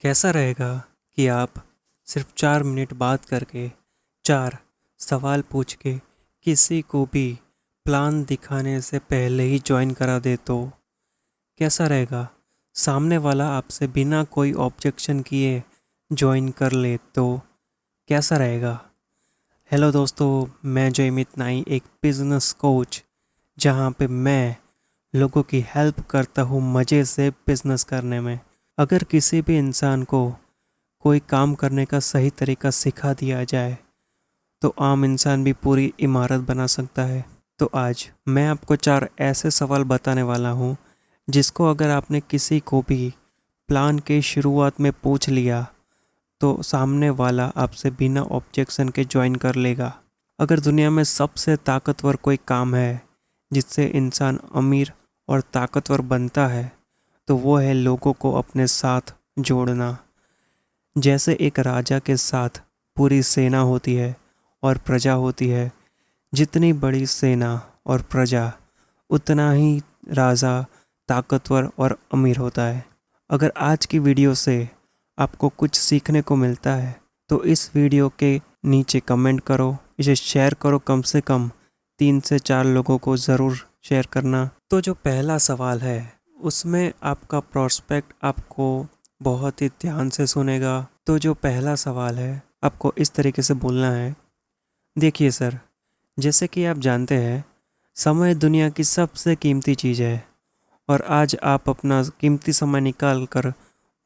कैसा रहेगा कि आप सिर्फ 4 मिनट बात करके 4 सवाल पूछ के किसी को भी प्लान दिखाने से पहले ही ज्वाइन करा दे तो कैसा रहेगा। सामने वाला आपसे बिना कोई ऑब्जेक्शन किए ज्वाइन कर ले तो कैसा रहेगा। हेलो दोस्तों, मैं जयमित नाई एक बिजनेस कोच, जहाँ पे मैं लोगों की हेल्प करता हूँ मज़े से बिजनेस करने में। अगर किसी भी इंसान को कोई काम करने का सही तरीका सिखा दिया जाए तो आम इंसान भी पूरी इमारत बना सकता है। तो आज मैं आपको 4 ऐसे सवाल बताने वाला हूँ जिसको अगर आपने किसी को भी प्लान के शुरुआत में पूछ लिया तो सामने वाला आपसे बिना ऑब्जेक्शन के ज्वाइन कर लेगा। अगर दुनिया में सबसे ताकतवर कोई काम है जिससे इंसान अमीर और ताकतवर बनता है तो वो है लोगों को अपने साथ जोड़ना। जैसे एक राजा के साथ पूरी सेना होती है और प्रजा होती है, जितनी बड़ी सेना और प्रजा उतना ही राजा ताकतवर और अमीर होता है। अगर आज की वीडियो से आपको कुछ सीखने को मिलता है तो इस वीडियो के नीचे कमेंट करो, इसे शेयर करो, कम से कम 3 से 4 लोगों को ज़रूर शेयर करना। तो जो पहला सवाल है उसमें आपका प्रोस्पेक्ट आपको बहुत ही ध्यान से सुनेगा। तो जो पहला सवाल है आपको इस तरीके से बोलना है, देखिए सर, जैसे कि आप जानते हैं समय दुनिया की सबसे कीमती चीज़ है और आज आप अपना कीमती समय निकाल कर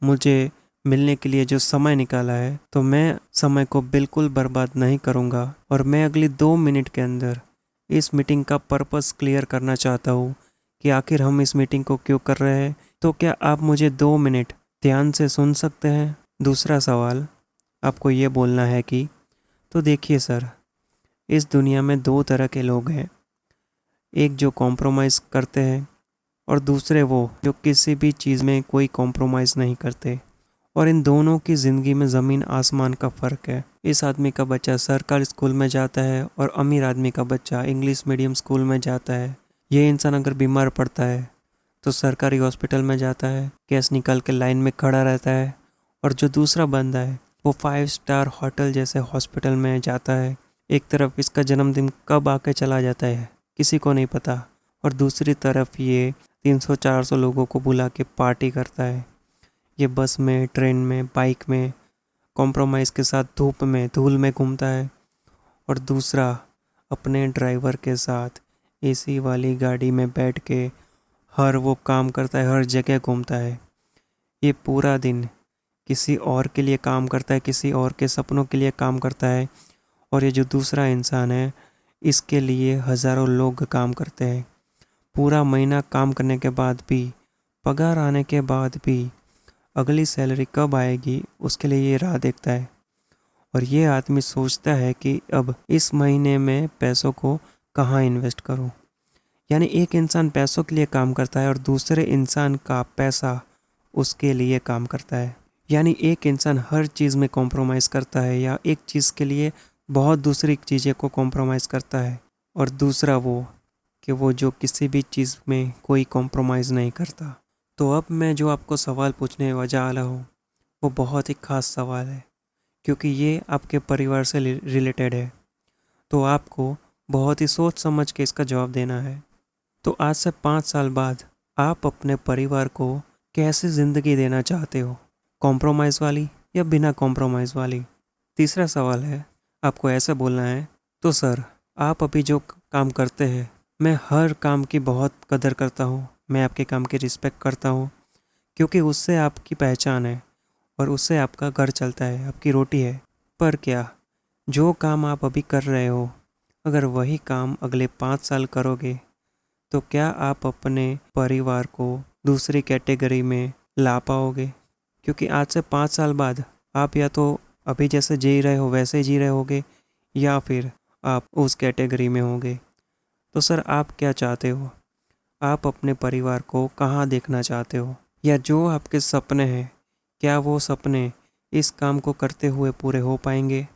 मुझे मिलने के लिए जो समय निकाला है तो मैं समय को बिल्कुल बर्बाद नहीं करूँगा और मैं अगली 2 मिनट के अंदर इस मीटिंग का पर्पस क्लियर करना चाहता हूँ कि आखिर हम इस मीटिंग को क्यों कर रहे हैं। तो क्या आप मुझे 2 मिनट ध्यान से सुन सकते हैं। दूसरा सवाल आपको ये बोलना है कि तो देखिए सर, इस दुनिया में 2 तरह के लोग हैं, एक जो कॉम्प्रोमाइज़ करते हैं और दूसरे वो जो किसी भी चीज़ में कोई कॉम्प्रोमाइज़ नहीं करते। और इन दोनों की ज़िंदगी में ज़मीन आसमान का फ़र्क है। इस आदमी का बच्चा सरकारी स्कूल में जाता है और अमीर आदमी का बच्चा इंग्लिश मीडियम स्कूल में जाता है। ये इंसान अगर बीमार पड़ता है तो सरकारी हॉस्पिटल में जाता है, कैश निकाल के लाइन में खड़ा रहता है, और जो दूसरा बंदा है वो 5 स्टार होटल जैसे हॉस्पिटल में जाता है। एक तरफ इसका जन्मदिन कब आके चला जाता है किसी को नहीं पता, और दूसरी तरफ ये 300-400 लोगों को बुला के पार्टी करता है। ये बस में, ट्रेन में, बाइक में कॉम्प्रोमाइज़ के साथ धूप में, धूल में घूमता है, और दूसरा अपने ड्राइवर के साथ एसी वाली गाड़ी में बैठ के हर वो काम करता है, हर जगह घूमता है। ये पूरा दिन किसी और के लिए काम करता है, किसी और के सपनों के लिए काम करता है, और ये जो दूसरा इंसान है इसके लिए हज़ारों लोग काम करते हैं। पूरा महीना काम करने के बाद भी, पगार आने के बाद भी अगली सैलरी कब आएगी उसके लिए ये राह देखता है। और ये आदमी सोचता है कि अब इस महीने में पैसों को कहाँ इन्वेस्ट करूँ। यानी एक इंसान पैसों के लिए काम करता है और दूसरे इंसान का पैसा उसके लिए काम करता है। यानी एक इंसान हर चीज़ में कॉम्प्रोमाइज़ करता है या एक चीज़ के लिए बहुत दूसरी चीज़ें को कॉम्प्रोमाइज़ करता है, और दूसरा वो कि वो जो किसी भी चीज़ में कोई कॉम्प्रोमाइज़ नहीं करता। तो अब मैं जो आपको सवाल पूछने वाला हूँ वो बहुत ही ख़ास सवाल है, क्योंकि ये आपके परिवार से रिलेटेड है। तो आपको बहुत ही सोच समझ के इसका जवाब देना है। तो आज से 5 साल बाद आप अपने परिवार को कैसी ज़िंदगी देना चाहते हो, कॉम्प्रोमाइज़ वाली या बिना कॉम्प्रोमाइज़ वाली। तीसरा सवाल है, आपको ऐसे बोलना है, तो सर आप अभी जो काम करते हैं मैं हर काम की बहुत कदर करता हूँ, मैं आपके काम की रिस्पेक्ट करता हूँ, क्योंकि उससे आपकी पहचान है और उससे आपका घर चलता है, आपकी रोटी है। पर क्या जो काम आप अभी कर रहे हो, अगर वही काम अगले 5 साल करोगे तो क्या आप अपने परिवार को दूसरी कैटेगरी में ला पाओगे। क्योंकि आज से 5 साल बाद आप या तो अभी जैसे जी रहे हो वैसे ही जी रहे होगे, या फिर आप उस कैटेगरी में होगे। तो सर आप क्या चाहते हो, आप अपने परिवार को कहाँ देखना चाहते हो, या जो आपके सपने हैं क्या वो सपने इस काम को करते हुए पूरे हो पाएंगे।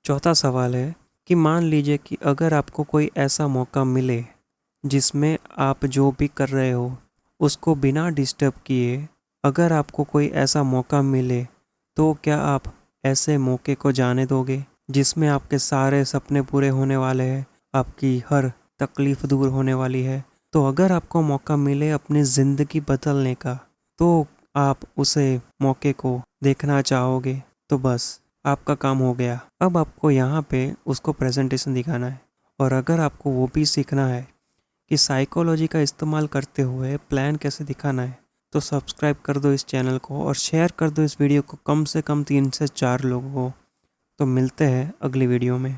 चौथा सवाल है कि मान लीजिए कि अगर आपको कोई ऐसा मौका मिले जिसमें आप जो भी कर रहे हो उसको बिना डिस्टर्ब किए, अगर आपको कोई ऐसा मौका मिले तो क्या आप ऐसे मौके को जाने दोगे जिसमें आपके सारे सपने पूरे होने वाले हैं, आपकी हर तकलीफ दूर होने वाली है? तो अगर आपको मौका मिले अपनी ज़िंदगी बदलने का, तो आप उसे मौके को देखना चाहोगे? तो बस आपका काम हो गया। अब आपको यहाँ पे उसको प्रेजेंटेशन दिखाना है। और अगर आपको वो भी सीखना है कि साइकोलॉजी का इस्तेमाल करते हुए प्लान कैसे दिखाना है, तो सब्सक्राइब कर दो इस चैनल को और शेयर कर दो इस वीडियो को कम से कम 3 से 4 लोगों को। तो मिलते हैं अगली वीडियो में।